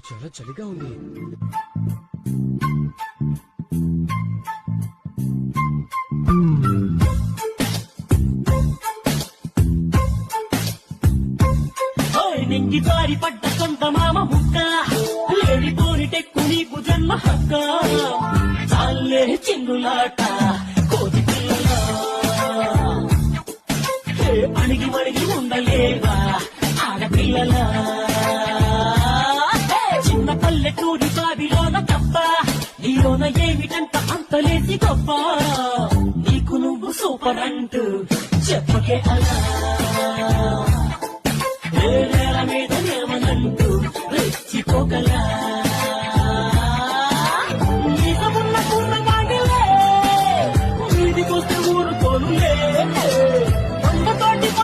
చాలా చలిగా ఉంది. నెంగి జారి పడ్డ సొంత మామ ముక్క లేడిపోని టెక్కు నీకు జన్మ హక్క చాలే చిందులాట కోతి పిల్లల అణిగి మణిగి ఉండలేవా ఆడపిల్లల చిన్న పల్లెటూరి బావిలోన తప్ప నీలోన ఏమిటంత అంతలేసి గొప్ప నీకు నువ్వు సూపర్ అంటూ చెప్పకే అలా నేల మీద నేమనంటూ రెచ్చిపోగలా